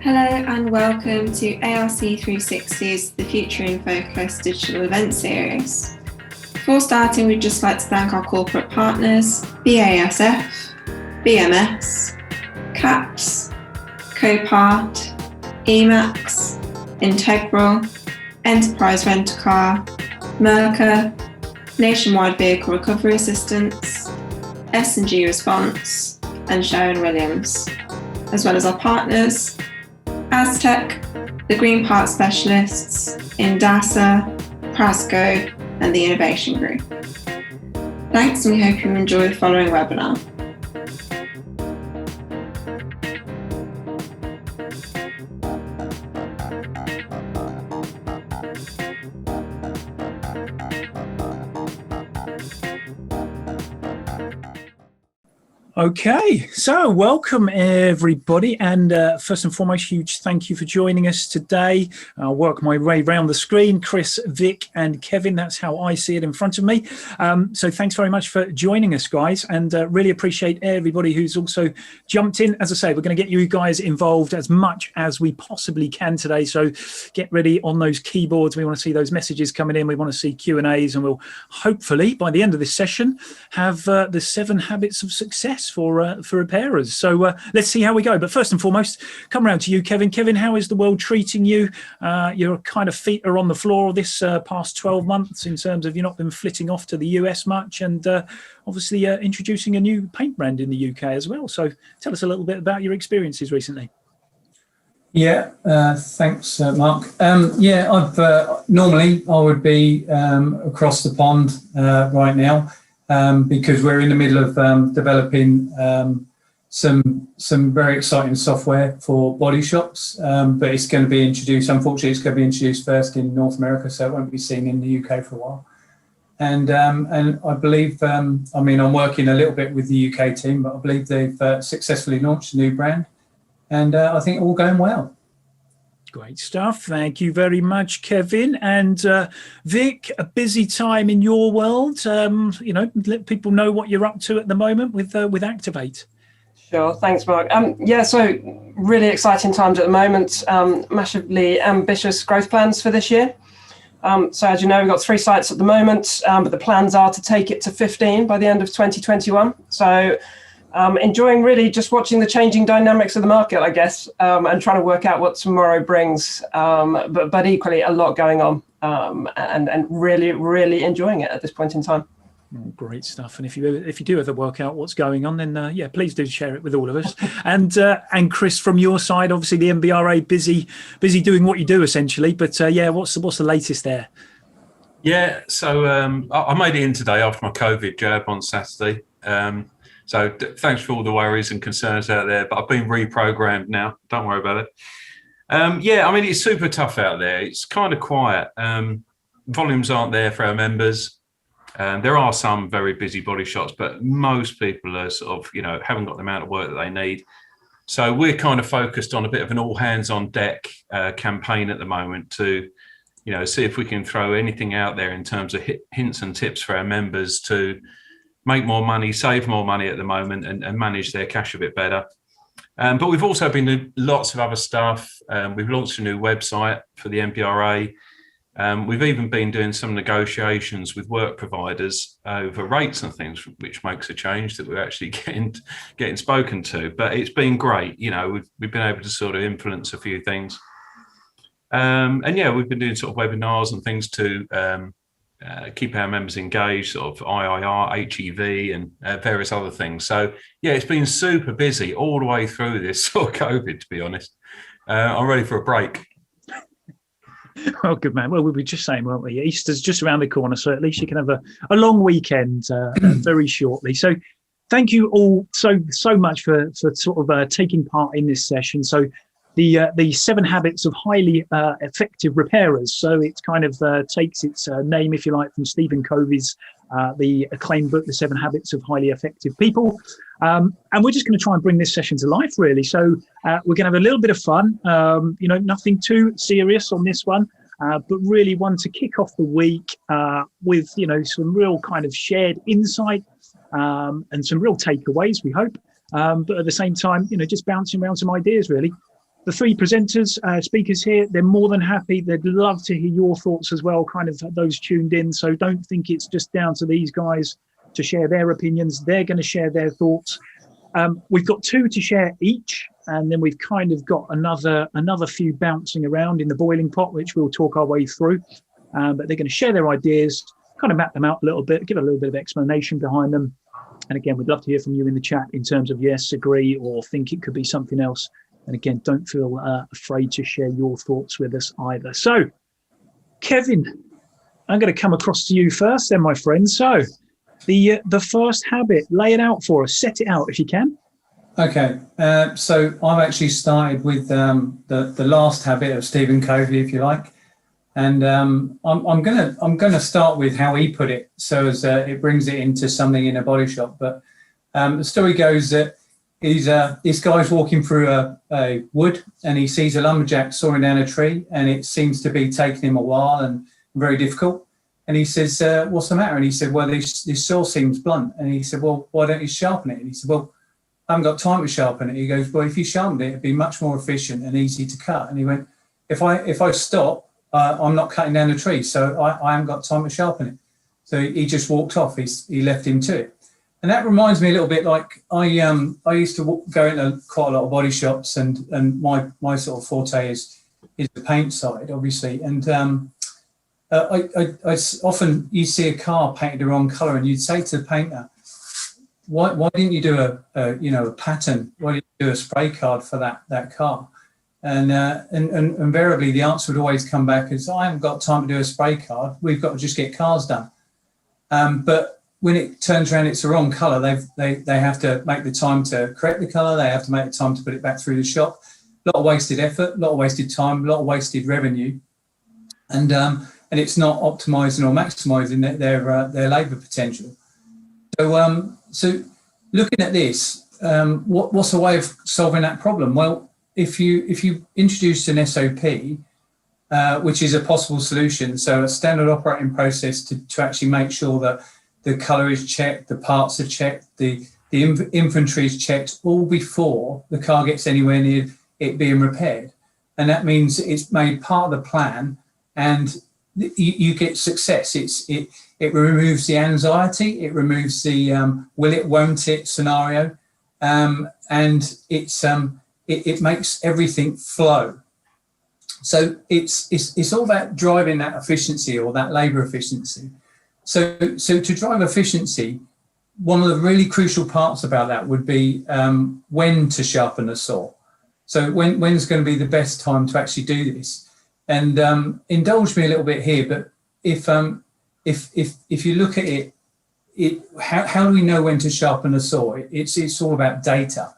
Hello and welcome to ARC360's The Future in Focus digital event series. Before starting, we'd just like to thank our corporate partners, BASF, BMS, CAPS, Copart, Emacs, Integral, Enterprise Rent-A-Car, Mercer, Nationwide Vehicle Recovery Assistance, S&G Response, and Sherwin-Williams, as well as our partners, Aztec, the Green Park Specialists, Indasa, Prasco, and the Innovation Group. Thanks, and we hope you enjoy the following webinar. Okay, so welcome everybody, and first and foremost, huge thank you for joining us today. I'll work my way around the screen. Chris, Vic and Kevin, that's how I see it in front of me. So thanks very much for joining us, guys, and really appreciate everybody who's also jumped in. As I say, we're going to get you guys involved as much as we possibly can today, so get ready on those keyboards. We want to see those messages coming in. We want to see Q&As, and we'll hopefully, by the end of this session, have the 7 habits of success for repairers. So let's see how we go. But first and foremost, come around to you, Kevin. Kevin, how is the world treating you? Your kind of feet are on the floor this past 12 months in terms of you've not been flitting off to the US much, and obviously introducing a new paint brand in the UK as well. So tell us a little bit about your experiences recently. Yeah, thanks, Mark. Yeah, I've normally I would be across the pond right now. Because we're in the middle of developing some very exciting software for body shops, but it's going to be introduced, unfortunately, it's going to be introduced first in North America, so it won't be seen in the UK for a while. And I believe, I mean, I'm working a little bit with the UK team, but I believe they've successfully launched a new brand, and I think all going well. Great stuff. Thank you very much, Kevin. And Vic, a busy time in your world. You know, let people know what you're up to at the moment with Activate. Sure. Thanks, Mark. Yeah, so really exciting times at the moment. Massively ambitious growth plans for this year. So as you know, we've got 3 sites at the moment, but the plans are to take it to 15 by the end of 2021. So enjoying really just watching the changing dynamics of the market, I guess, and trying to work out what tomorrow brings, but equally a lot going on, and really enjoying it at this point in time. Oh, great stuff. And if you do ever work out what's going on, then yeah, please do share it with all of us. And Chris, from your side, obviously the MBRA busy doing what you do essentially, but yeah, what's the latest there? Yeah, so I made it in today after my COVID jab on Saturday. So thanks for all the worries and concerns out there, but I've been reprogrammed now. Don't worry about it. Yeah, I mean, it's super tough out there. It's kind of quiet. Volumes aren't there for our members. There are some very busy body shops, but most people are sort of, you know, haven't got the amount of work that they need. So we're kind of focused on a bit of an all hands on deck campaign at the moment to, you know, see if we can throw anything out there in terms of hints and tips for our members to make more money, save more money at the moment, and manage their cash a bit better. But we've also been doing lots of other stuff. We've launched a new website for the MPRA. We've even been doing some negotiations with work providers over rates and things, which makes a change that we're actually getting spoken to. But it's been great. You know, we've been able to sort of influence a few things. And yeah, we've been doing sort of webinars and things to keep our members engaged, sort of IIR, HEV, and various other things. So yeah, it's been super busy all the way through this sort of COVID, to be honest. I'm ready for a break. Oh, good man. Well, we were just saying, weren't we? Easter's just around the corner, so at least you can have a long weekend very shortly. So thank you all so much for sort of taking part in this session. So the 7 habits of highly effective repairers. So it kind of takes its name, if you like, from Stephen Covey's the acclaimed book, The 7 Habits of Highly Effective People. And we're just going to try and bring this session to life, really. So we're going to have a little bit of fun, you know, nothing too serious on this one, but really one to kick off the week with, you know, some real kind of shared insight and some real takeaways, we hope. But at the same time, you know, just bouncing around some ideas, really. the three presenters, speakers here, they're more than happy. They'd love to hear your thoughts as well, kind of those tuned in. So don't think it's just down to these guys to share their opinions. They're going to share their thoughts. We've got 2 to share each, and then we've kind of got another few bouncing around in the boiling pot, which we'll talk our way through. But they're going to share their ideas, kind of map them out a little bit, give a little bit of explanation behind them. And again, we'd love to hear from you in the chat in terms of yes, agree, or think it could be something else. And again, don't feel afraid to share your thoughts with us either. So, Kevin, I'm going to come across to you first then, my friend. So, the first habit, lay it out for us. Set it out if you can. Okay, so I've actually started with the last habit of Stephen Covey, if you like, and I'm gonna start with how he put it, so as it brings it into something in a body shop. But the story goes that this guy's walking through a wood, and he sees a lumberjack sawing down a tree, and it seems to be taking him a while and very difficult. And he says, "What's the matter?" And he said, "Well, this saw seems blunt." And he said, "Well, why don't you sharpen it?" And he said, "Well, I haven't got time to sharpen it." He goes, "Well, if you sharpened it, it'd be much more efficient and easy to cut." And he went, if I stop, I'm not cutting down the tree, so I haven't got time to sharpen it." So he just walked off. He left him to it. And that reminds me a little bit like I used to go into quite a lot of body shops, and my sort of forte is the paint side, obviously. And I often, you see a car painted the wrong colour, and you'd say to the painter, why didn't you do a pattern? Why didn't you do a spray card for that car? And invariably the answer would always come back as, "I haven't got time to do a spray card. We've got to just get cars done." But when it turns around, it's the wrong colour. They have to make the time to correct the colour. They have to make the time to put it back through the shop. A lot of wasted effort, a lot of wasted time, a lot of wasted revenue, and it's not optimising or maximising their labour potential. So looking at this, what's a way of solving that problem? Well, if you introduce an SOP, which is a possible solution, so a standard operating process to actually make sure that the colour is checked, the parts are checked, the inventory is checked all before the car gets anywhere near it being repaired. And that means it's made part of the plan, and you get success. It removes the anxiety, it removes the will it, won't it scenario, and it makes everything flow. So it's all about driving that efficiency or that labour efficiency. So to drive efficiency, one of the really crucial parts about that would be when to sharpen the saw. So when's going to be the best time to actually do this? And indulge me a little bit here, but if you look at it, how do we know when to sharpen a saw? It's all about data,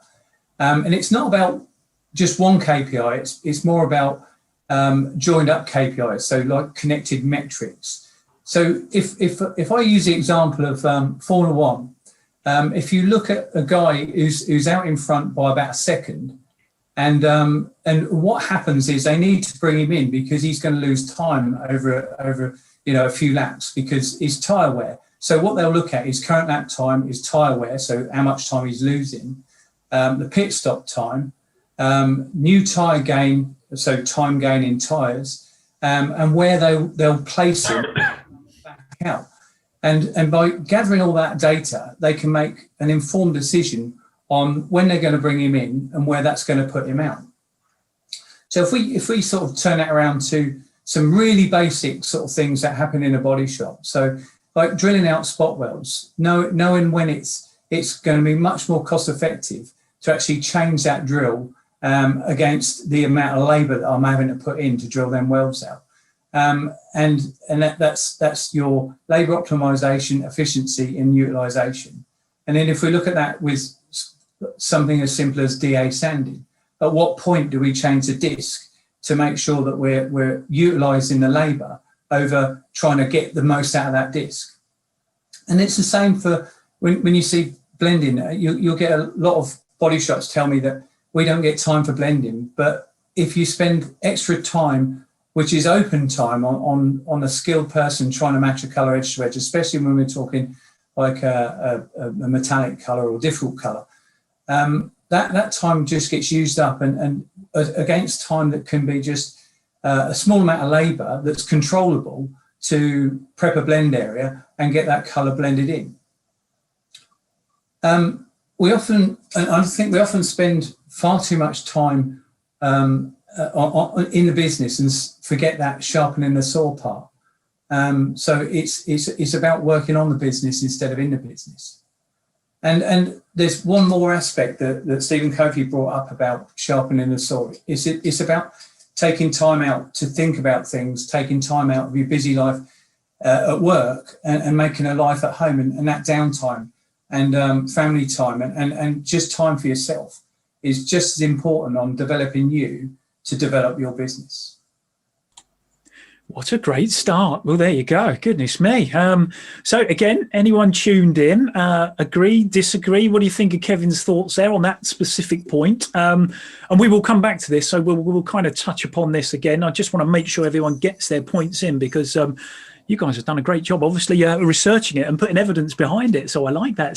and it's not about just one KPI. It's more about joined up KPIs, so like connected metrics. So if I use the example of Formula One, if you look at a guy who's out in front by about a second, and what happens is they need to bring him in because he's going to lose time over a few laps because his tyre wear. So what they'll look at is current lap time, is tyre wear, so how much time he's losing, the pit stop time, new tyre gain, so time gain in tyres, and where they'll place him back out. And by gathering all that data, they can make an informed decision on when they're going to bring him in and where that's going to put him out. So if we sort of turn that around to some really basic sort of things that happen in a body shop, so like drilling out spot welds, knowing when it's going to be much more cost effective to actually change that drill against the amount of labour that I'm having to put in to drill them welds out. And that's your labour optimisation, efficiency and utilisation. And then if we look at that with something as simple as DA sanding, at what point do we change the disc to make sure that we're utilising the labour over trying to get the most out of that disc? And it's the same for when you see blending. You'll get a lot of body shops tell me that we don't get time for blending, but if you spend extra time, which is open time on a skilled person trying to match a colour edge to edge, especially when we're talking like a metallic colour or difficult colour, that time just gets used up, and against time that can be just a small amount of labour that's controllable to prep a blend area and get that colour blended in. I think we often spend far too much time in the business and forget that sharpening the saw part. So it's about working on the business instead of in the business. And there's one more aspect that Stephen Covey brought up about sharpening the saw. It's about taking time out to think about things, taking time out of your busy life at work and making a life at home, and that downtime and family time and just time for yourself is just as important on developing you to develop your business. What a great start. Well, there you go. Goodness me. So again, anyone tuned in, agree, disagree? What do you think of Kevin's thoughts there on that specific point? And we will come back to this. So we'll kind of touch upon this again. I just want to make sure everyone gets their points in, because you guys have done a great job, obviously, researching it and putting evidence behind it. So I like that.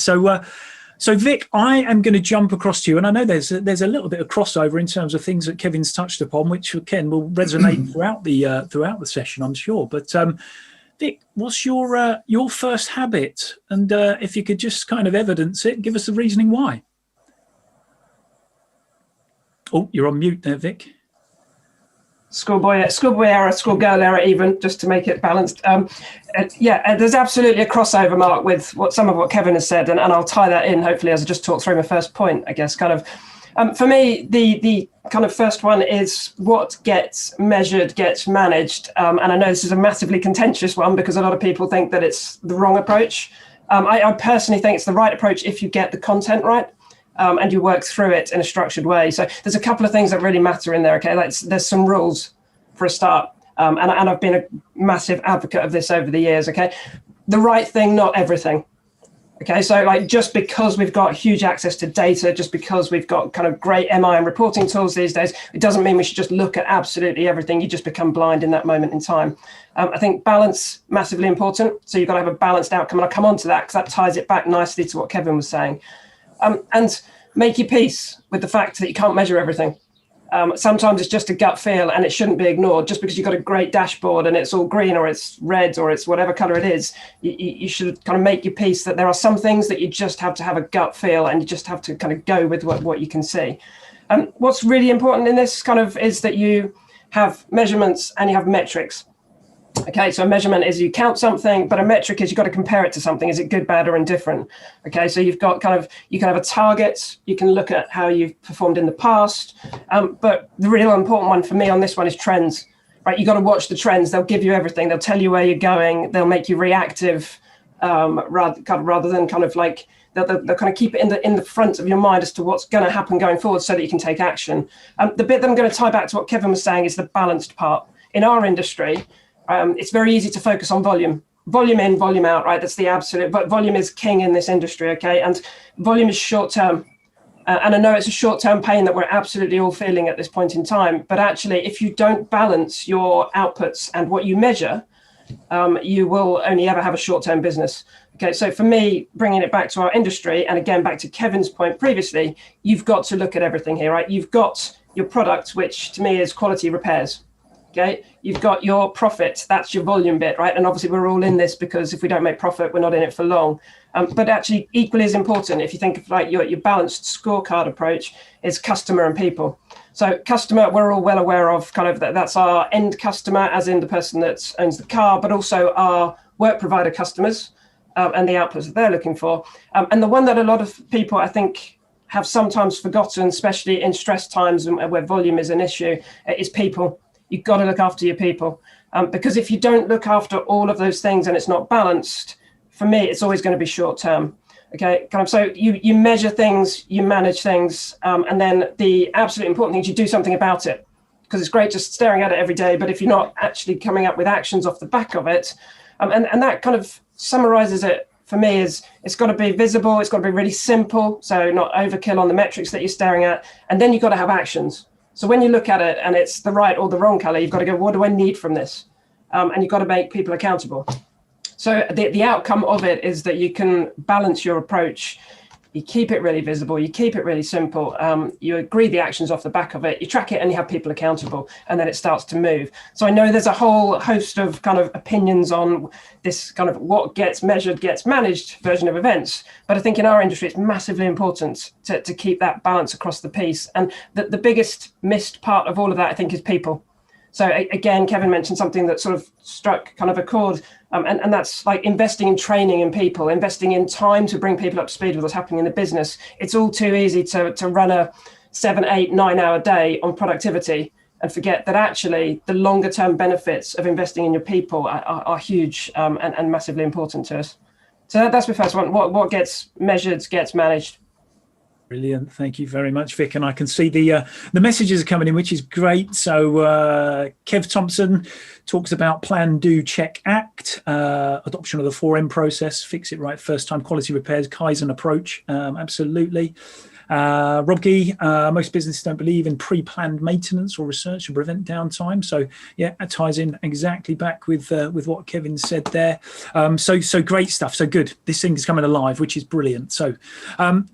So Vic, I am going to jump across to you, and I know there's a little bit of crossover in terms of things that Kevin's touched upon, which Ken will resonate throughout the session, I'm sure. But Vic, what's your first habit? And if you could just kind of evidence it, give us the reasoning why. Oh, you're on mute there, Vic. Schoolboy error, schoolgirl error, even, just to make it balanced. There's absolutely a crossover, Mark, with some of what Kevin has said, and I'll tie that in, hopefully, as I just talk through my first point, I guess. Kind of, for me, the kind of first one is what gets measured gets managed, and I know this is a massively contentious one because a lot of people think that it's the wrong approach. I personally think it's the right approach if you get the content right. And you work through it in a structured way. So there's a couple of things that really matter in there, okay? There's some rules for a start. And I've been a massive advocate of this over the years, okay? The right thing, not everything. Okay, so like just because we've got huge access to data, just because we've got kind of great MI and reporting tools these days, it doesn't mean we should just look at absolutely everything. You just become blind in that moment in time. I think balance, massively important. So you've got to have a balanced outcome. And I'll come on to that because that ties it back nicely to what Kevin was saying. And make your peace with the fact that you can't measure everything. Sometimes it's just a gut feel and it shouldn't be ignored. Just because you've got a great dashboard and it's all green or it's red or it's whatever color it is, you should kind of make your peace that there are some things that you just have to have a gut feel and you just have to kind of go with what you can see. What's really important in this kind of is that you have measurements and you have metrics. Okay, so a measurement is you count something, but a metric is you've got to compare it to something. Is it good, bad, or indifferent? Okay, so you've got kind of, you can have a target, you can look at how you've performed in the past, but the real important one for me on this one is trends, right? You've got to watch the trends. They'll give you everything. They'll tell you where you're going. They'll make you reactive rather than kind of like, they'll kind of keep it in the front of your mind as to what's going to happen going forward so that you can take action. The bit that I'm going to tie back to what Kevin was saying is the balanced part. In our industry, it's very easy to focus on volume in, volume out, right? That's the absolute, but volume is king in this industry, okay? And volume is short term. And I know it's a short term pain that we're absolutely all feeling at this point in time, but actually if you don't balance your outputs and what you measure, you will only ever have a short term business. Okay, so for me, bringing it back to our industry, and again, back to Kevin's point previously, you've got to look at everything here, right? You've got your product, which to me is quality repairs. Okay, you've got your profit, that's your volume bit, right? And obviously we're all in this because if we don't make profit, we're not in it for long. But actually equally as important, if you think of like your balanced scorecard approach, is customer and people. So customer, we're all well aware of kind of that's our end customer, as in the person that owns the car, but also our work provider customers and the outputs that they're looking for. And the one that a lot of people, I think, have sometimes forgotten, especially in stress times where volume is an issue, is people. You've got to look after your people because if you don't look after all of those things and it's not balanced, for me, it's always going to be short term. Okay, kind of. So you measure things, you manage things, and then the absolutely important thing is you do something about it, because it's great just staring at it every day. But if you're not actually coming up with actions off the back of it, and that kind of summarizes it for me, is it's got to be visible, it's got to be really simple, so not overkill on the metrics that you're staring at, and then you've got to have actions. So when you look at it and it's the right or the wrong color, you've got to go, what do I need from this? And you've got to make people accountable. So the outcome of it is that you can balance your approach. You keep it really visible, you keep it really simple, you agree the actions off the back of it, you track it, and you have people accountable, and then it starts to move. So I know there's a whole host of kind of opinions on this kind of what gets measured gets managed version of events, but I think in our industry it's massively important to keep that balance across the piece. And the biggest missed part of all of that, I think, is people. So again, Kevin mentioned something that sort of struck kind of a chord, and that's like investing in training in people, investing in time to bring people up to speed with what's happening in the business. It's all too easy to run a 7, 8, 9 hour day on productivity and forget that actually the longer term benefits of investing in your people are huge and massively important to us. So that's the first one. What gets measured gets managed. Brilliant. Thank you very much, Vic. And I can see the messages are coming in, which is great. So Kev Thompson talks about plan, do, check, act, adoption of the 4M process, fix it right first time, quality repairs, Kaizen approach. Absolutely. Rob Gee, most businesses don't believe in pre-planned maintenance or research to prevent downtime. So yeah, that ties in exactly back with what Kevin said there. So great stuff. So good. This thing is coming alive, which is brilliant. So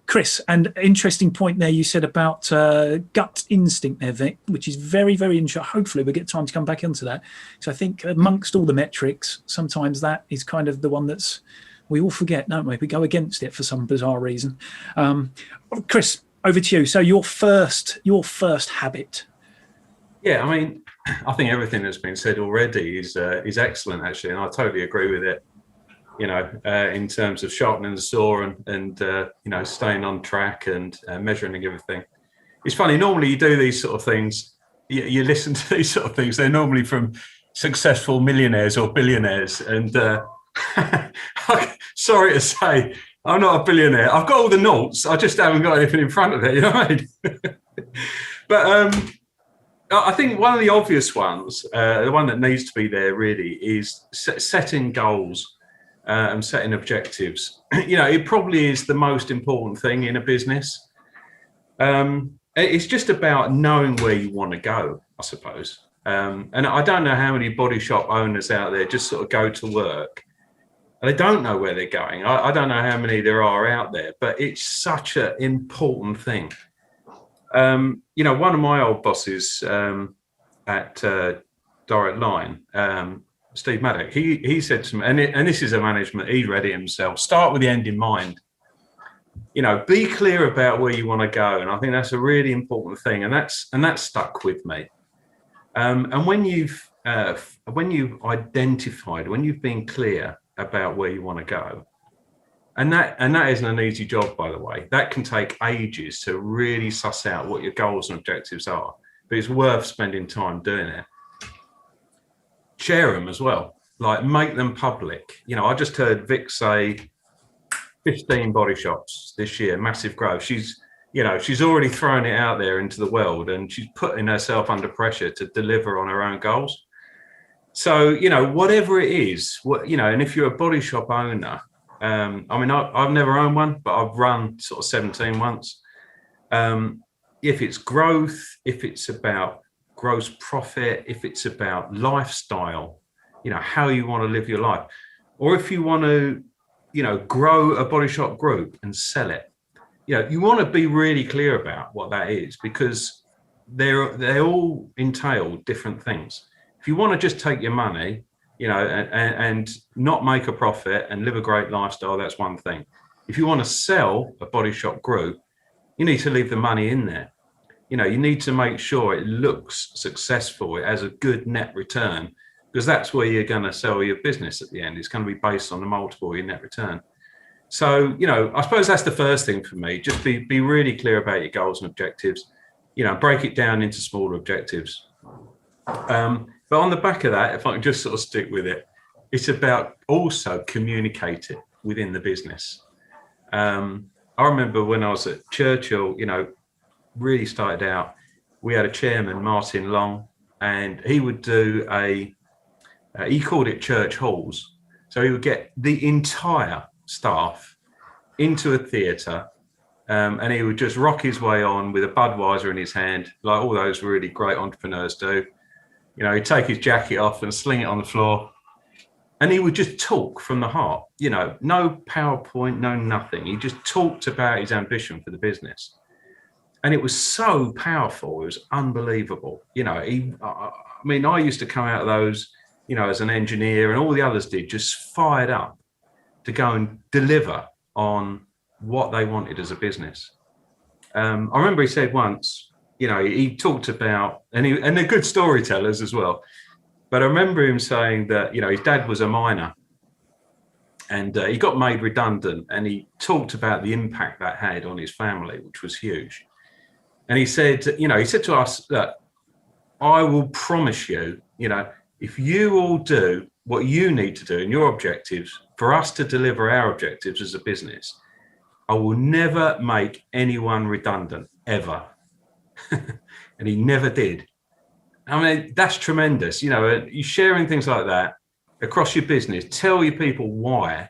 Chris, and interesting point there you said about gut instinct there, Vic, which is very, very interesting. Hopefully we'll get time to come back into that. So I think amongst all the metrics, sometimes that is kind of the one that's we all forget, don't we? We go against it for some bizarre reason. Chris, over to you. So your first habit. Yeah, I mean, I think everything that's been said already is excellent, actually, and I totally agree with it. You know, in terms of sharpening the saw and you know, staying on track and measuring everything. It's funny. Normally, you do these sort of things. You listen to these sort of things. They're normally from successful millionaires or billionaires, and sorry to say, I'm not a billionaire. I've got all the notes. I just haven't got anything in front of it. You know what I mean? But I think one of the obvious ones, the one that needs to be there really, is setting goals and setting objectives. You know, it probably is the most important thing in a business. It's just about knowing where you want to go, I suppose. And I don't know how many body shop owners out there just sort of go to work. They don't know where they're going. I don't know how many there are out there, but it's such an important thing. You know, one of my old bosses at Direct Line, Steve Maddock, he said to me, and this is a management, he read it himself, start with the end in mind. You know, be clear about where you want to go. And I think that's a really important thing. And that's stuck with me. And when you've identified, when you've been clear about where you want to go, and that isn't an easy job, by the way. That can take ages to really suss out what your goals and objectives are, but it's worth spending time doing it. Share them as well, like make them public. You know, I just heard Vic say 15 body shops this year, massive growth. She's already thrown it out there into the world, and she's putting herself under pressure to deliver on her own goals. So, you know, whatever it is, and if you're a body shop owner, I mean, I've never owned one, but I've run sort of 17 once. If it's growth, if it's about gross profit, if it's about lifestyle, you know, how you want to live your life, or if you want to, you know, grow a body shop group and sell it, you know, you want to be really clear about what that is, because they all entail different things. If you want to just take your money, you know, and not make a profit and live a great lifestyle, that's one thing. If you want to sell a body shop group, you need to leave the money in there. You know, you need to make sure it looks successful, it has a good net return, because that's where you're going to sell your business at the end. It's going to be based on the multiple of your net return. So, you know, I suppose that's the first thing for me. Just be really clear about your goals and objectives, you know, break it down into smaller objectives. But on the back of that, if I can just sort of stick with it, it's about also communicate it within the business. I remember when I was at Churchill, you know, really started out, we had a chairman, Martin Long, and he would do he called it church halls. So he would get the entire staff into a theatre, and he would just rock his way on with a Budweiser in his hand, like all those really great entrepreneurs do. You know, he'd take his jacket off and sling it on the floor, And he would just talk from the heart, no PowerPoint, no nothing. He just talked about his ambition for the business. And it was so powerful. It was unbelievable. I used to come out of those, as an engineer, and all the others did, just fired up to go and deliver on what they wanted as a business. I remember he said once, he talked about, and they're good storytellers as well. But I remember him saying that, his dad was a miner, and he got made redundant, and he talked about the impact that had on his family, which was huge. And he said, to us that I will promise you, if you all do what you need to do in your objectives for us to deliver our objectives as a business, I will never make anyone redundant, ever. And he never did. I mean, that's tremendous. You're sharing things like that across your business. Tell your people why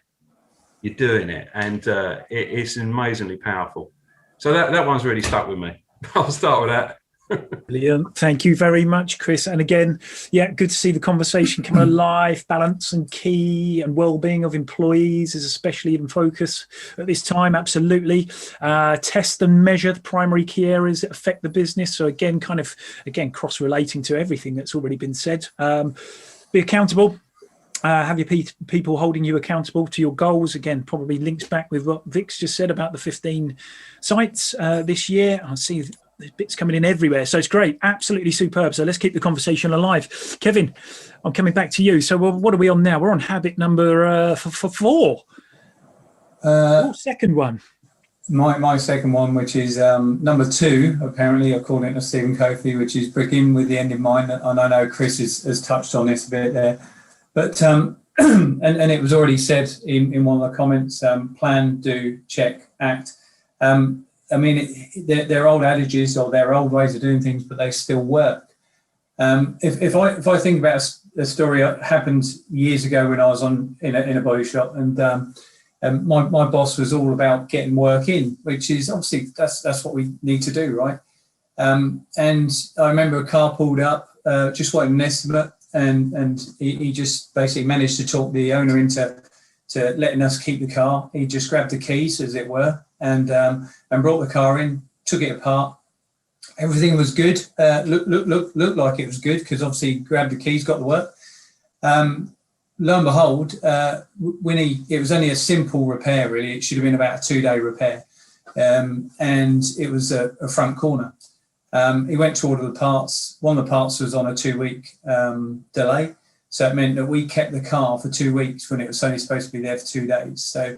you're doing it. And it's amazingly powerful. So that one's really stuck with me. I'll start with that. Brilliant. Thank you very much, Chris. And again, good to see the conversation come alive. Balance and key and well-being of employees is especially in focus at this time. Absolutely. Test and measure the primary key areas that affect the business. So again, cross-relating to everything that's already been said. Be accountable. Have your people holding you accountable to your goals. Again, probably links back with what Vic's just said about the 15 sites this year. I see there's bits coming in everywhere. So it's great. Absolutely superb. So let's keep the conversation alive. Kevin, I'm coming back to you. So what are we on now? We're on habit number 4. Your second one. My second one, which is number 2, apparently, according to Stephen Covey, which is begin with the end in mind. And I know Chris has touched on this a bit there. But, and it was already said in one of the comments, plan, do, check, act. They're old adages or they're old ways of doing things, but they still work. If I think about a story that happened years ago when I was in a body shop, and my boss was all about getting work in, which is obviously that's what we need to do, right? And I remember a car pulled up, just wanted an estimate, and he just basically managed to talk the owner into letting us keep the car. He just grabbed the keys, as it were, and brought the car in, took it apart. Everything was good. Looked like it was good because obviously he grabbed the keys, got the work. Lo and behold, it was only a simple repair, really. It should have been about a 2-day repair, and it was a front corner. He went to order the parts. One of the parts was on a 2-week delay. So it meant that we kept the car for 2 weeks when it was only supposed to be there for 2 days. So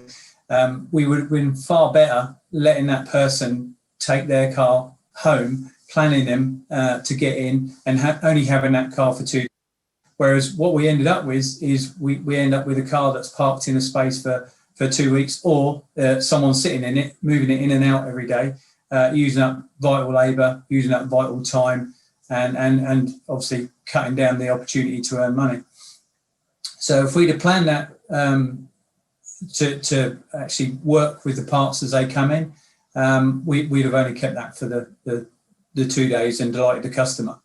we would have been far better letting that person take their car home, planning them to get in and only having that car for 2 days. Whereas what we ended up with is we end up with a car that's parked in a space for 2 weeks, or someone sitting in it, moving it in and out every day, using up vital labour, using up vital time, and obviously cutting down the opportunity to earn money. So if we'd have planned that to actually work with the parts as they come in, we'd have only kept that for the 2 days and delighted the customer.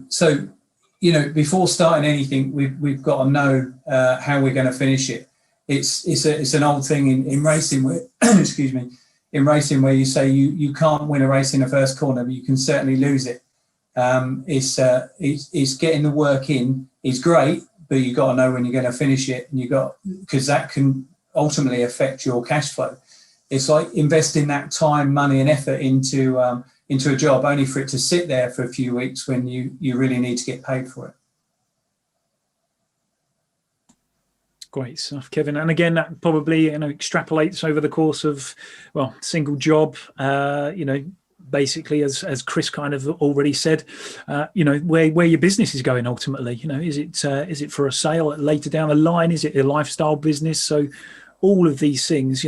So, before starting anything, we've got to know how we're going to finish it. It's an old thing in racing where, excuse me, in racing where you say you can't win a race in the first corner, but you can certainly lose it. It's getting the work in is great, but you got to know when you're going to finish it, and because that can ultimately affect your cash flow. It's like investing that time, money, and effort into a job only for it to sit there for a few weeks when you really need to get paid for it. Great stuff, Kevin. And again, that probably extrapolates over the course of single job. Basically, as Chris kind of already said, where your business is going ultimately. Is it for a sale later down the line? Is it a lifestyle business? So all of these things,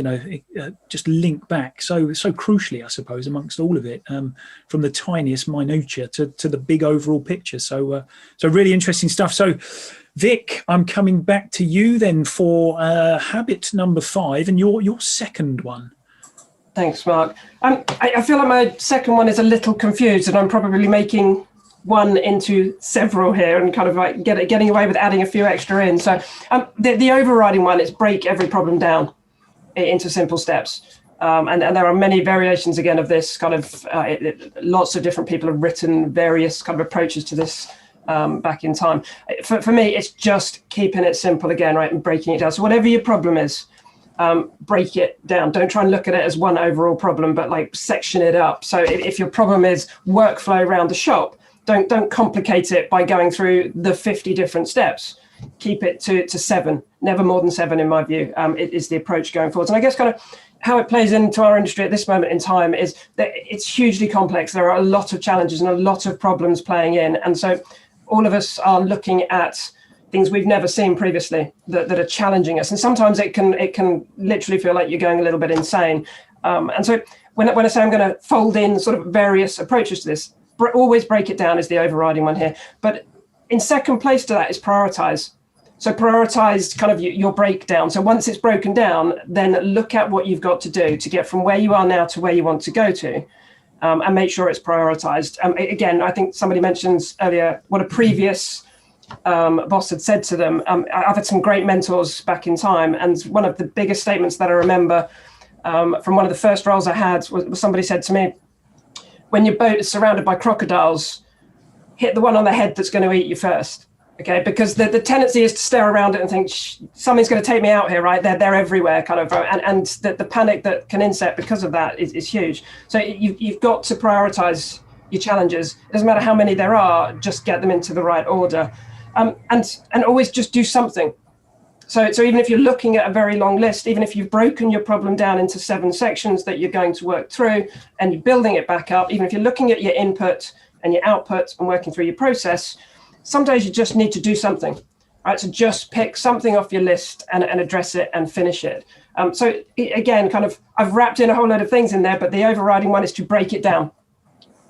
just link back so crucially, I suppose, amongst all of it, from the tiniest minutia to the big overall picture. So really interesting stuff. So Vic, I'm coming back to you then for habit number 5 and your second one. Thanks, Mark. I feel like my second one is a little confused, and I'm probably making one into several here and kind of like getting away with adding a few extra in. So the overriding one is break every problem down into simple steps. And there are many variations again of this kind of, lots of different people have written various kind of approaches to this back in time. For me, it's just keeping it simple again, right, and breaking it down. So whatever your problem is, break it down. Don't try and look at it as one overall problem, but like section it up. So if your problem is workflow around the shop, don't complicate it by going through the 50 different steps. Keep it to 7, never more than 7 in my view. It is the approach going forward. And I guess kind of how it plays into our industry at this moment in time is that it's hugely complex. There are a lot of challenges and a lot of problems playing in. And so all of us are looking at things we've never seen previously that are challenging us. And sometimes it can literally feel like you're going a little bit insane. And so when I say I'm going to fold in sort of various approaches to this, always break it down is the overriding one here. But in second place to that is prioritize. So prioritize kind of your breakdown. So once it's broken down, then look at what you've got to do to get from where you are now to where you want to go to, and make sure it's prioritized. Again, I think somebody mentions earlier what a previous boss had said to them. I've had some great mentors back in time, and one of the biggest statements that I remember from one of the first roles I had was somebody said to me, when your boat is surrounded by crocodiles, hit the one on the head that's going to eat you first. Okay, because the tendency is to stare around it and think something's going to take me out here, right? They're everywhere, kind of, and the panic that can inset because of that is huge. So you've got to prioritize your challenges. It doesn't matter how many there are, just get them into the right order, and always just do something. So even if you're looking at a very long list, even if you've broken your problem down into 7 sections that you're going to work through, and you're building it back up, even if you're looking at your input and your output and working through your process. Some days you just need to do something, right? So just pick something off your list and address it and finish it. So again, kind of, I've wrapped in a whole load of things in there, but the overriding one is to break it down.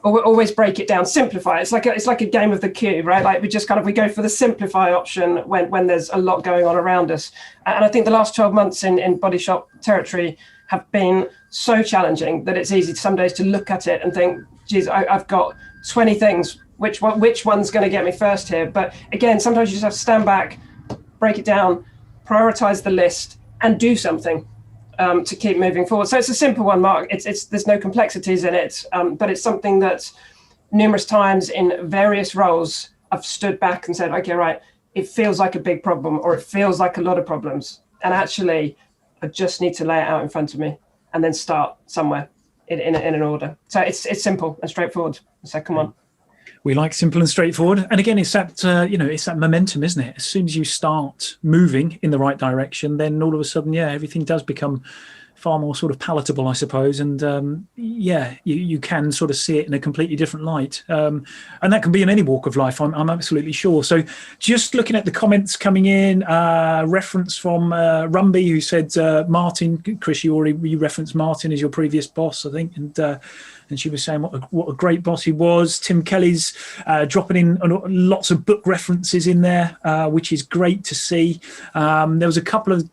Always break it down, simplify. It's like a game of the cube, right? Like we go for the simplify option when there's a lot going on around us. And I think the last 12 months in body shop territory have been so challenging that it's easy some days to look at it and think, geez, I've got 20 things. Which one's going to get me first here? But again, sometimes you just have to stand back, break it down, prioritize the list, and do something to keep moving forward. So it's a simple one, Mark. There's no complexities in it, but it's something that numerous times in various roles I've stood back and said, okay, right, it feels like a big problem, or it feels like a lot of problems, and actually, I just need to lay it out in front of me and then start somewhere in an order. So it's simple and straightforward. So come on. We like simple and straightforward. And again, it's that, it's that momentum, isn't it? As soon as you start moving in the right direction, then all of a sudden, everything does become far more sort of palatable, I suppose. And you can sort of see it in a completely different light. And that can be in any walk of life, I'm absolutely sure. So just looking at the comments coming in, reference from Rumby, who said, Martin, Chris, you referenced Martin as your previous boss, I think. And she was saying what a great boss he was. Tim Kelly's dropping in lots of book references in there, which is great to see. There was a couple of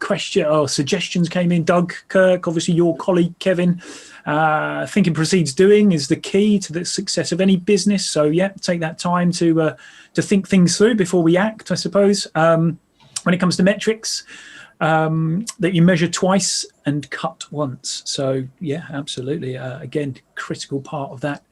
suggestions came in. Doug Kirk, obviously your colleague, Kevin. Thinking precedes doing is the key to the success of any business. So take that time to think things through before we act, I suppose. When it comes to metrics, that you measure twice and cut once. So absolutely. Again, critical part of that.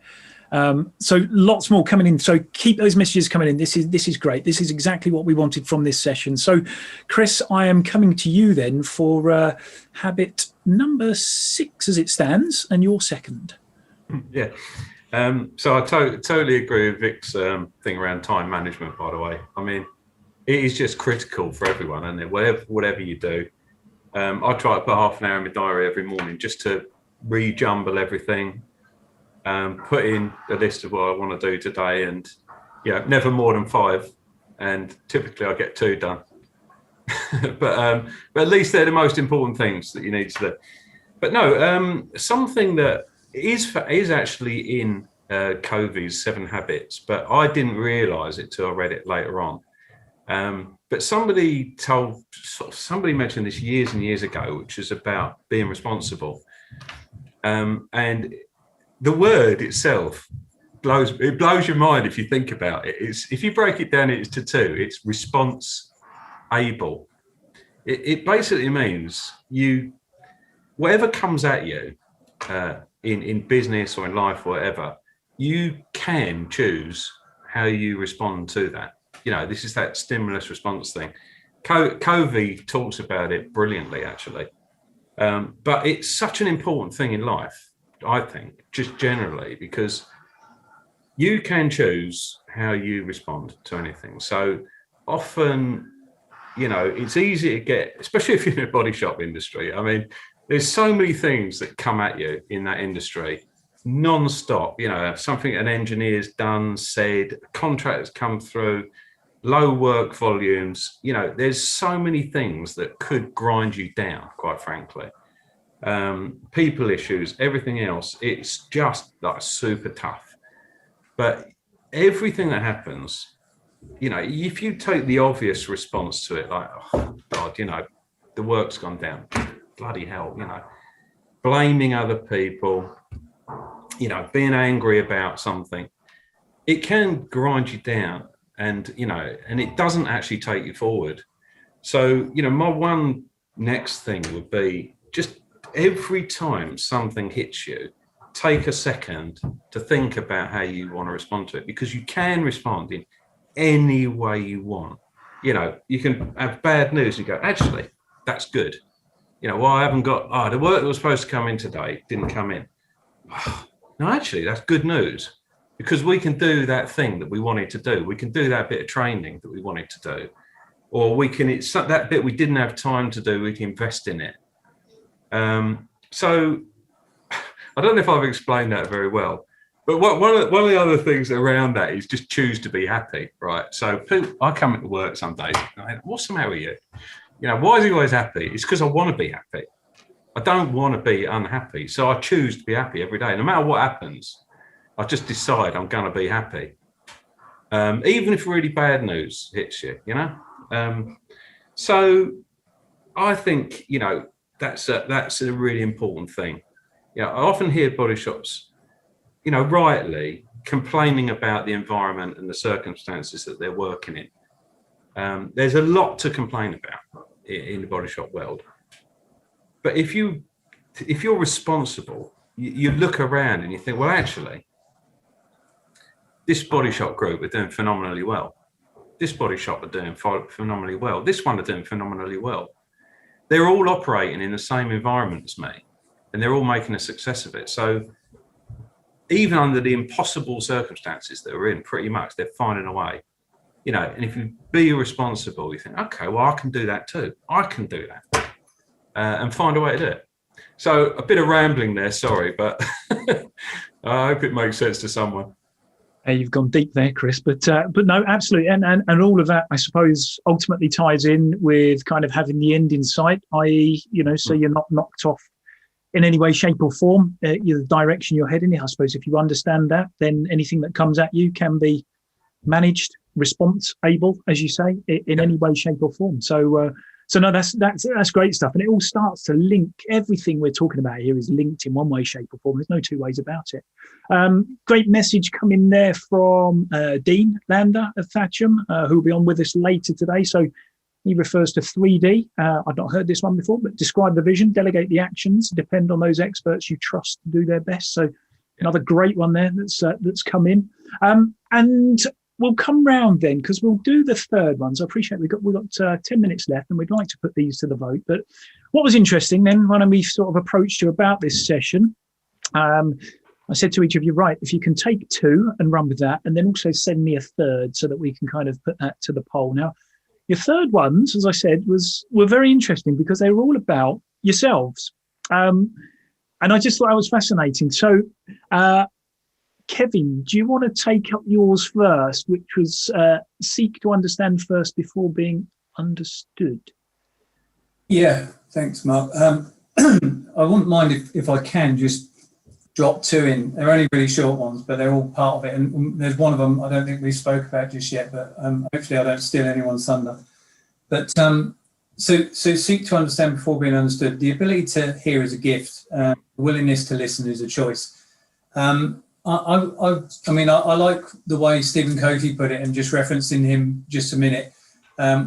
So lots more coming in. So keep those messages coming in. This is great. This is exactly what we wanted from this session. So Chris, I am coming to you then for habit number 6 as it stands, and your second. Yeah. So I totally agree with Vic's thing around time management, by the way. I mean, it is just critical for everyone, isn't it? Whatever you do. I try to put half an hour in my diary every morning just to rejumble everything, put in a list of what I want to do today, and never more than 5. And typically I get 2 done. but at least they're the most important things that you need to do. But no, something that is actually in Covey's 7 Habits, but I didn't realise it till I read it later on. But somebody mentioned this years and years ago, which is about being responsible. And the word itself blows your mind if you think about it. If you break it down, it's to two. It's response able. It basically means whatever comes at you in business or in life or whatever, you can choose how you respond to that. This is that stimulus response thing. Covey talks about it brilliantly, actually. But it's such an important thing in life, I think, just generally, because you can choose how you respond to anything. So often, it's easy to get, especially if you're in the body shop industry. I mean, there's so many things that come at you in that industry non-stop. Something an engineer's done, said, a contract has come through, low work volumes. There's so many things that could grind you down, quite frankly. People issues, everything else, it's just like super tough. But everything that happens, if you take the obvious response to it, like, oh God, the work's gone down, bloody hell, blaming other people, being angry about something, it can grind you down. And it doesn't actually take you forward. So, my one next thing would be just every time something hits you, take a second to think about how you want to respond to it, because you can respond in any way you want. You can have bad news and go, actually, that's good. Well, I haven't got, the work that was supposed to come in today didn't come in. No, actually, that's good news. Because we can do that thing that we wanted to do. We can do that bit of training that we wanted to do. Or it's that bit we didn't have time to do, we can invest in it. So I don't know if I've explained that very well. But one of the other things around that is just choose to be happy, right? So I come into work some days, and I go, what's the matter with you? Why is he always happy? It's because I want to be happy. I don't want to be unhappy. So I choose to be happy every day, no matter what happens. I just decide I'm going to be happy, even if really bad news hits you, So I think, that's a really important thing. I often hear body shops, rightly complaining about the environment and the circumstances that they're working in. There's a lot to complain about in the body shop world. But if you're responsible, you look around and you think, well, actually, this body shop group are doing phenomenally well. This body shop are doing phenomenally well. This one are doing phenomenally well. They're all operating in the same environment as me, and they're all making a success of it. So even under the impossible circumstances that we're in, pretty much, they're finding a way. And if you be responsible, you think, okay, well, I can do that too. I can do that, and find a way to do it. So a bit of rambling there, sorry, but I hope it makes sense to someone. You've gone deep there, Chris, but no, absolutely, and all of that, I suppose, ultimately ties in with kind of having the end in sight, i.e., so you're not knocked off in any way, shape, or form. The direction you're heading. I suppose if you understand that, then anything that comes at you can be managed, response able, as you say, in any way, shape, or form. So no, that's great stuff, and it all starts to link. Everything we're talking about here is linked in one way, shape, or form. There's no two ways about it. Great message coming there from Dean Lander of Thatcham, who will be on with us later today. So he refers to 3D. I've not heard this one before, but describe the vision, delegate the actions, depend on those experts you trust to do their best. So another great one there that's come in, and we'll come round then, because we'll do the third one. So I appreciate we've got 10 minutes left, and we'd like to put these to the vote. But what was interesting then, when we sort of approached you about this session, I said to each of you, right, if you can take two and run with that, and then also send me a third so that we can kind of put that to the poll. Now, your third ones, as I said, were very interesting because they were all about yourselves. And I just thought that was fascinating. So, Kevin, do you want to take up yours first, which was seek to understand first before being understood? Yeah, thanks, Mark. I wouldn't mind if I can just drop two in. They're only really short ones, but they're all part of it. And there's one of them I don't think we spoke about just yet, but hopefully I don't steal anyone's thunder. But so seek to understand before being understood. The ability to hear is a gift. The willingness to listen is a choice. I mean, I like the way Stephen Covey put it, and just referencing him just a minute.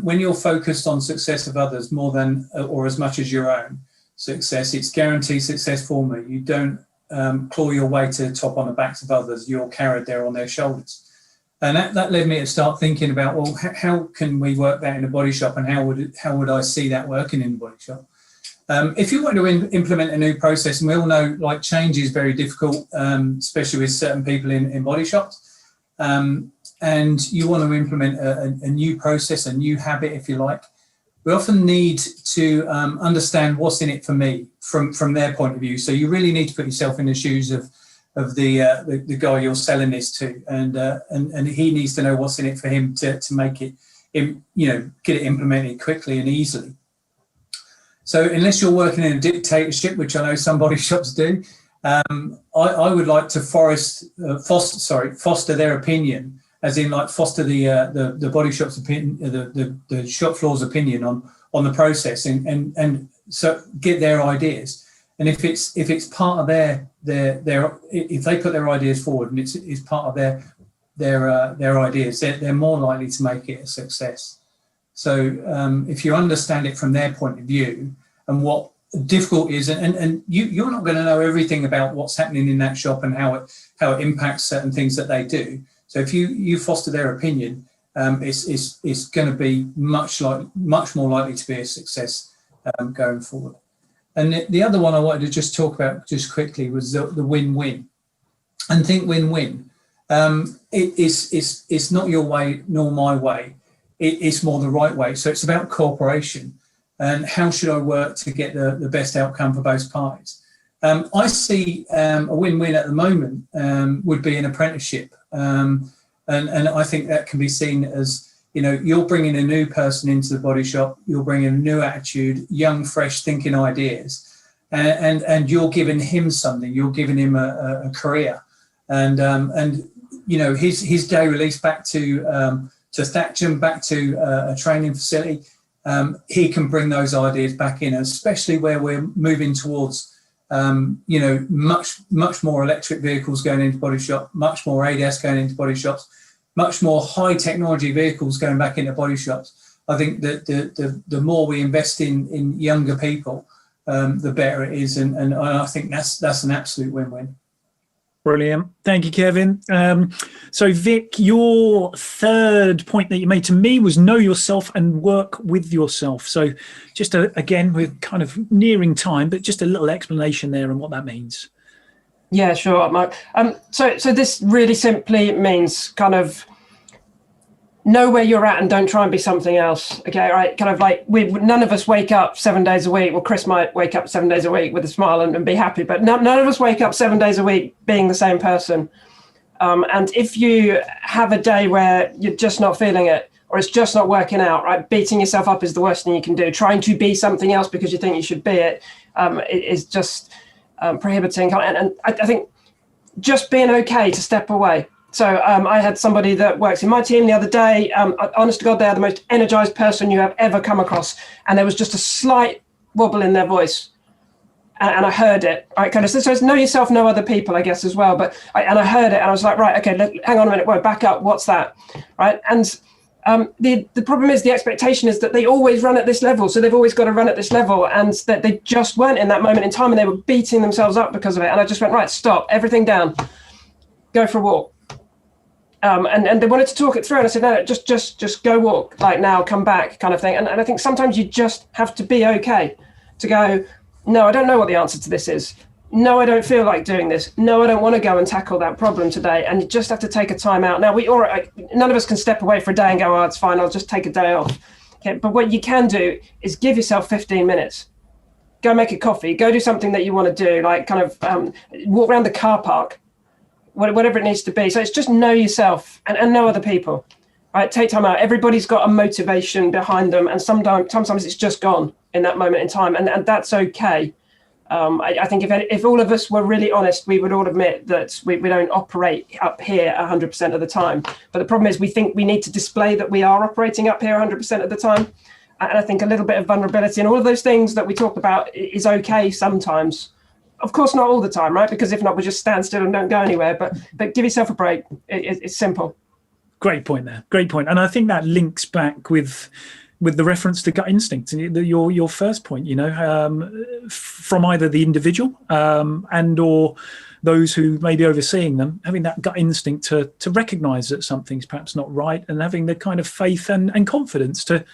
When you're focused on success of others more than or as much as your own success, it's guaranteed success for me. You don't claw your way to the top on the backs of others. You're carried there on their shoulders. And that led me to start thinking about, well, how can we work that in a body shop, and how would I see that working in the body shop? If you want to implement a new process, and we all know like change is very difficult, especially with certain people in body shops, and you want to implement a new process, a new habit, if you like, we often need to understand what's in it for me from their point of view. So you really need to put yourself in the shoes of the guy you're selling this to, and he needs to know what's in it for him to make it, get it implemented quickly and easily. So unless you're working in a dictatorship, which I know some body shops do, I would like to foster their opinion, as in like foster the body shop's opinion, the shop floor's opinion on the process, and so get their ideas. And if it's part of their if they put their ideas forward and it's part of their ideas, they're more likely to make it a success. So if you understand it from their point of view and what difficult is, and you're not going to know everything about what's happening in that shop and how it impacts certain things that they do. So if you foster their opinion, it's going to be much more likely to be a success going forward. And the other one I wanted to just talk about just quickly was the win-win. And think win-win. It's not your way nor my way. It's more the right way. So it's about cooperation and how should I work to get the best outcome for both parties. I see a win-win at the moment would be an apprenticeship. And I think that can be seen as, you're bringing a new person into the body shop, you're bringing a new attitude, young, fresh thinking ideas, and you're giving him something, you're giving him a career. And his day release back to Thatcham, back to a training facility, he can bring those ideas back in, especially where we're moving towards, much more electric vehicles going into body shop, much more ADAS going into body shops, much more high technology vehicles going back into body shops. I think that the more we invest in younger people, the better it is. And I think that's an absolute win-win. Brilliant. Thank you, Kevin. So Vic, your third point that you made to me was know yourself and work with yourself. So just again, we're kind of nearing time, but just a little explanation there and what that means. Yeah, sure, Mark. So this really simply means kind of know where you're at and don't try and be something else. Okay, right? Kind of like none of us wake up 7 days a week. Well, Chris might wake up 7 days a week with a smile and be happy, but none of us wake up 7 days a week being the same person. And if you have a day where you're just not feeling it, or it's just not working out, right? Beating yourself up is the worst thing you can do. Trying to be something else because you think you should be it is just prohibiting. And I think just being okay to step away. So I had somebody that works in my team the other day. Honest to God, they are the most energized person you have ever come across. And there was just a slight wobble in their voice. And I heard it. Right, kind of. So it's know yourself, know other people, I guess, as well. But I heard it and I was like, right, okay, hang on a minute. Whoa, back up. What's that? Right. And the problem is the expectation is that they always run at this level. So they've always got to run at this level, and that they just weren't in that moment in time, and they were beating themselves up because of it. And I just went, right, stop, everything down, go for a walk. And they wanted to talk it through, and I said, no, just go walk, like now, come back, kind of thing. And I think sometimes you just have to be okay to go, no, I don't know what the answer to this is. No, I don't feel like doing this. No, I don't want to go and tackle that problem today. And you just have to take a time out. Now, none of us can step away for a day and go, oh, it's fine, I'll just take a day off. Okay, but what you can do is give yourself 15 minutes. Go make a coffee, go do something that you want to do, like kind of walk around the car park, whatever it needs to be. So it's just know yourself and know other people, right? Take time out. Everybody's got a motivation behind them, and sometimes it's just gone in that moment in time, and that's okay. I think if all of us were really honest, we would all admit that we don't operate up here 100% of the time. But the problem is we think we need to display that we are operating up here 100% of the time. And I think a little bit of vulnerability and all of those things that we talk about is okay sometimes. Of course, not all the time, right? Because if not, we'll just stand still and don't go anywhere. But give yourself a break. It's simple. Great point there. Great point. And I think that links back with the reference to gut instinct, your first point, from either the individual and or those who may be overseeing them, having that gut instinct to recognize that something's perhaps not right, and having the kind of faith and confidence to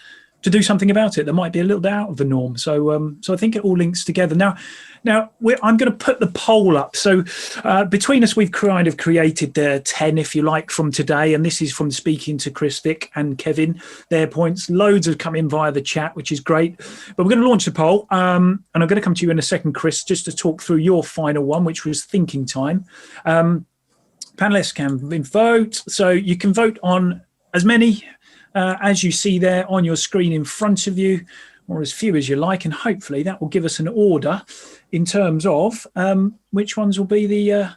do something about it that might be a little bit out of the norm. So I think it all links together. Now I'm going to put the poll up. So between us, we've kind of created 10, if you like, from today. And this is from speaking to Chris, Vic and Kevin. Their points, loads have come in via the chat, which is great. But we're going to launch the poll. And I'm going to come to you in a second, Chris, just to talk through your final one, which was thinking time. Panelists can vote. So you can vote on as many as you see there on your screen in front of you, or as few as you like, and hopefully that will give us an order in terms of which ones will be the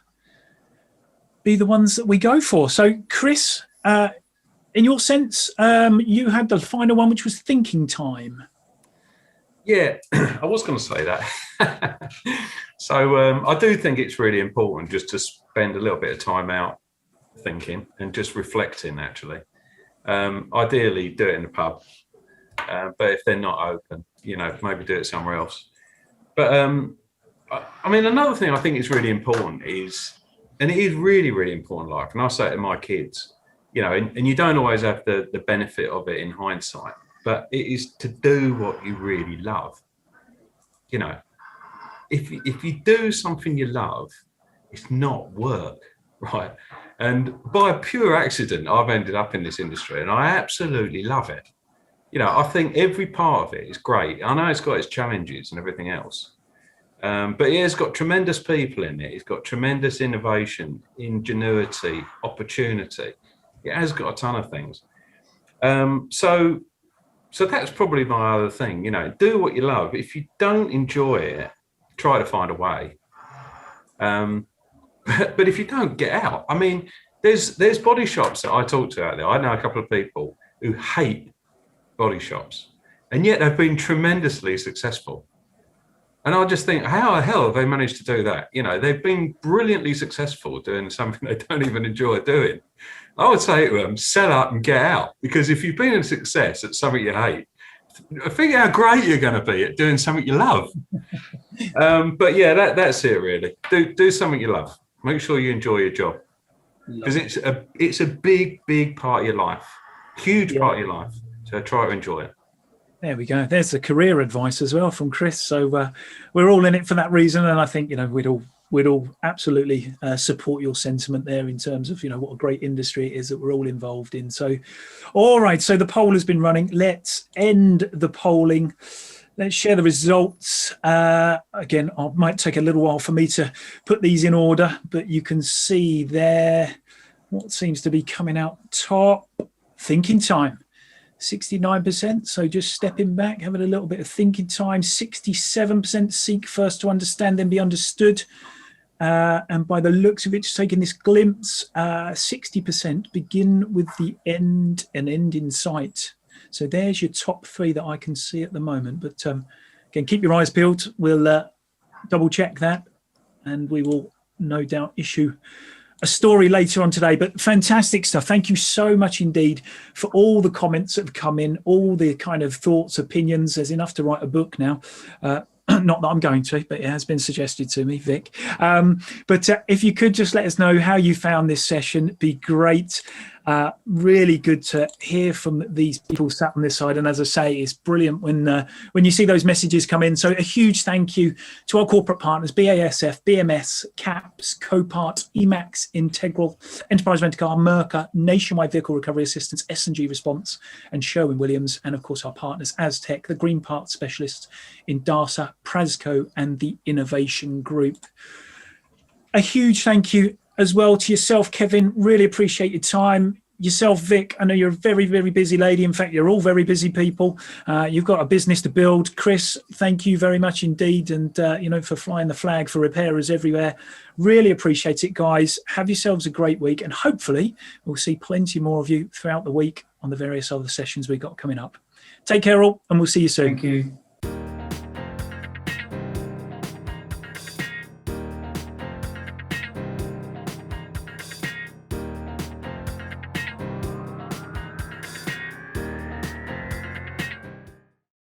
ones that we go for. So, Chris, in your sense, you had the final one, which was thinking time. Yeah, I was going to say that. So I do think it's really important just to spend a little bit of time out thinking and just reflecting, actually. Ideally do it in the pub, but if they're not open, maybe do it somewhere else. But I mean, another thing I think is really important is, and it is really, really important, like, and I say it to my kids, and you don't always have the benefit of it in hindsight, but it is to do what you really love. If you do something you love, it's not work, right? And by a pure accident, I've ended up in this industry, and I absolutely love it. I think every part of it is great. I know it's got its challenges and everything else, but it's got tremendous people in it. It's got tremendous innovation, ingenuity, opportunity. It has got a ton of things. So that's probably my other thing. Do what you love. If you don't enjoy it, try to find a way. But if you don't, get out. I mean, there's body shops that I talk to out there. I know a couple of people who hate body shops, and yet they've been tremendously successful. And I just think, how the hell have they managed to do that? They've been brilliantly successful doing something they don't even enjoy doing. I would say to them, sell up and get out. Because if you've been a success at something you hate, figure how great you're going to be at doing something you love. But yeah, that's it really. Do something you love. Make sure you enjoy your job, because it's a big part of your life, huge part of your life. So try to enjoy it. There we go. There's the career advice as well from Chris. So we're all in it for that reason, and I think we'd all absolutely support your sentiment there in terms of what a great industry it is that we're all involved in. So, all right. So the poll has been running. Let's end the polling. Let's share the results. Again, it might take a little while for me to put these in order, but you can see there what seems to be coming out top. Thinking time, 69%. So just stepping back, having a little bit of thinking time. 67% seek first to understand, then be understood. And by the looks of it, just taking this glimpse, 60% begin with the end and end in sight. So there's your top three that I can see at the moment. But again, keep your eyes peeled. We'll double check that, and we will no doubt issue a story later on today. But fantastic stuff. Thank you so much indeed for all the comments that have come in, all the kind of thoughts, opinions. There's enough to write a book now. Not that I'm going to, but it has been suggested to me, Vic. But if you could just let us know how you found this session, it'd be great. Really good to hear from these people sat on this side. And as I say, it's brilliant when you see those messages come in. So a huge thank you to our corporate partners, BASF, BMS, CAPS, Copart, Emax, Integral, Enterprise Rent-A-Car, Mercer, Nationwide Vehicle Recovery Assistance, S&G Response, and Sherwin-Williams. And of course, our partners, Aztec, the Green Parts Specialists in DARSA, Prasco, and the Innovation Group. A huge thank you as well to yourself, Kevin. Really appreciate your time. Yourself, Vic, I know you're a very, very busy lady. In fact, you're all very busy people. You've got a business to build. Chris, thank you very much indeed. And, for flying the flag for repairers everywhere. Really appreciate it, guys. Have yourselves a great week. And hopefully we'll see plenty more of you throughout the week on the various other sessions we've got coming up. Take care all, and we'll see you soon. Thank you.